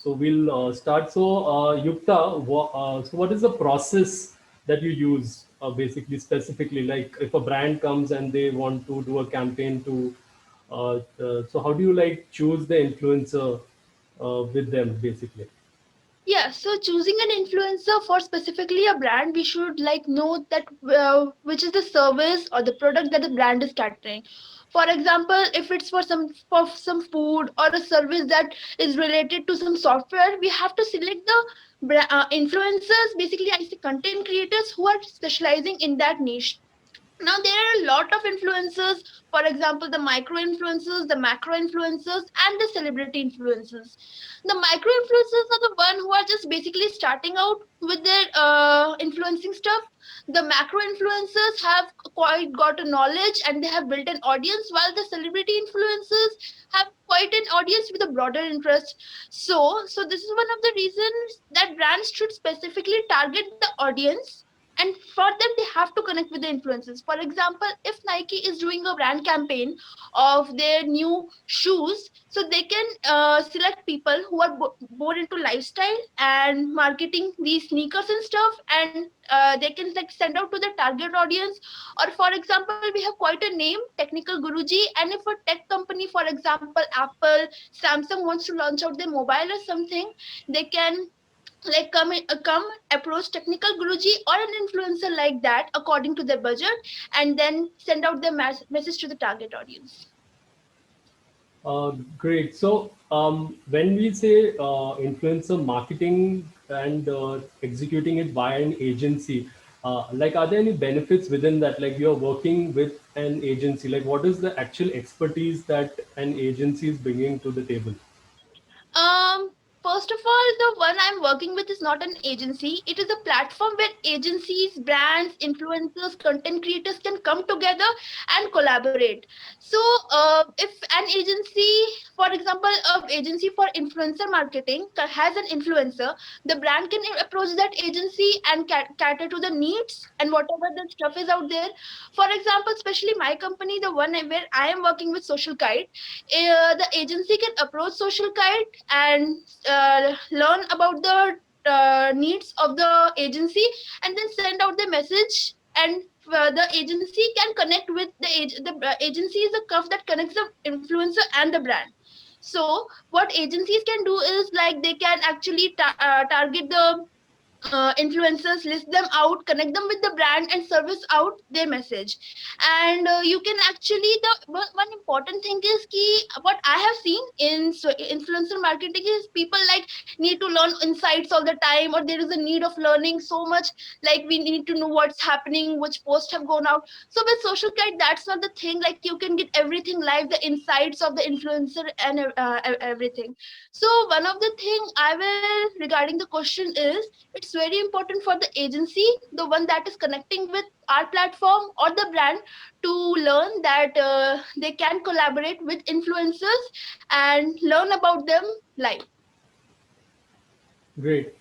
So we'll start. So Yukta, so what is the process that you use basically specifically? Like if a brand comes and they want to do a campaign to, so how do you like choose the influencer with them basically? Yeah, so choosing an influencer for specifically a brand, we should like know that which is the service or the product that the brand is catering. For example, if it's for some food or a service that is related to some software, we have to select the influencers. Basically, I say content creators who are specializing in that niche. Now there are a lot of influencers, for example the micro influencers, the macro influencers, and the celebrity influencers. The micro influencers are the one who are just basically starting out with their influencing stuff. The macro influencers have quite got a knowledge and they have built an audience, while the celebrity influencers have quite an audience with a broader interest. So this is one of the reasons that brands should specifically target the audience, and for them they have to connect with the influencers. For example, if Nike is doing a brand campaign of their new shoes, so they can select people who are more into lifestyle and marketing these sneakers and stuff, and they can like send out to the target audience. Or for example, we have quite a name, Technical Guruji, and if a tech company, for example Apple, Samsung, wants to launch out their mobile or something, they can like come approach Technical Guruji or an influencer like that according to their budget, and then send out their message to the target audience. Great. So when we say influencer marketing and executing it via an agency, like are there any benefits within that? Like you're working with an agency, like what is the actual expertise that an agency is bringing to the table? Um, First of all, the one I'm working with is not an agency. It is a platform where agencies, brands, influencers, content creators can come together and collaborate. So, if an agency, for example, a agency for influencer marketing has an influencer, the brand can approach that agency and cater to the needs and whatever the stuff is out there. For example, especially my company, the one where I am working with Social Kite, the agency can approach Social Kite and learn about the needs of the agency, and then send out the message. And the agency can connect with the agency is a curve that connects the influencer and the brand. So what agencies can do is like they can actually target the influencers, list them out, connect them with the brand, and service out their message. And you can actually one important thing is key, what I have seen in influencer marketing is people like need to learn insights all the time, or there is a need of learning so much, like we need to know what's happening, which posts have gone out. So with Social Kite, that's not the thing. Like you can get everything live, the insights of the influencer and everything. So one of the thing I will regarding the question is, it's very important for the agency, the one that is connecting with our platform or the brand, to learn that they can collaborate with influencers and learn about them live. Great.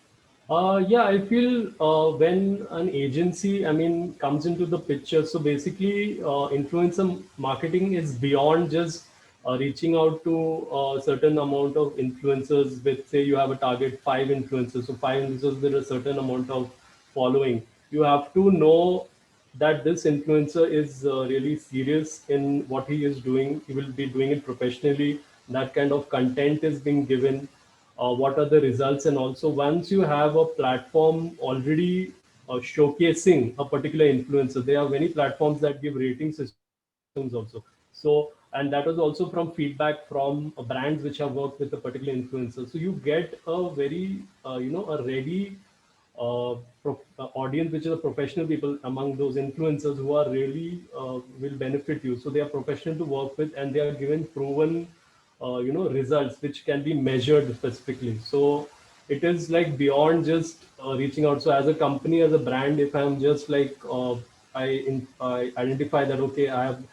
Yeah, I feel when an agency, I mean, comes into the picture, so basically, influencer marketing is beyond just reaching out to a certain amount of influencers. With say you have a target five influencers, so five influencers with a certain amount of following. You have to know that this influencer is really serious in what he is doing. He will be doing it professionally. That kind of content is being given. What are the results? And also, once you have a platform already showcasing a particular influencer, there are many platforms that give rating systems also. So, and that was also from feedback from brands which have worked with a particular influencer. So you get a very, a ready audience, which is a professional people among those influencers who are really will benefit you. So they are professional to work with, and they are given proven, results which can be measured specifically. So it is like beyond just reaching out. So as a company, as a brand, if I'm just like I identify that okay, I have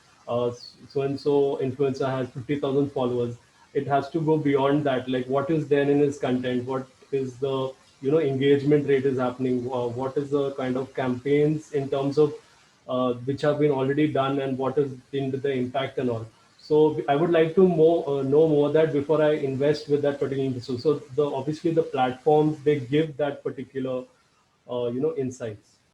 so and so influencer has 50,000 followers. It has to go beyond that. Like what is there in his content? What is the engagement rate is happening? What is the kind of campaigns in terms of which have been already done, and what has been the impact and all. So I would like to know more that before I invest with that particular individual. So the obviously the platforms, they give that particular insights.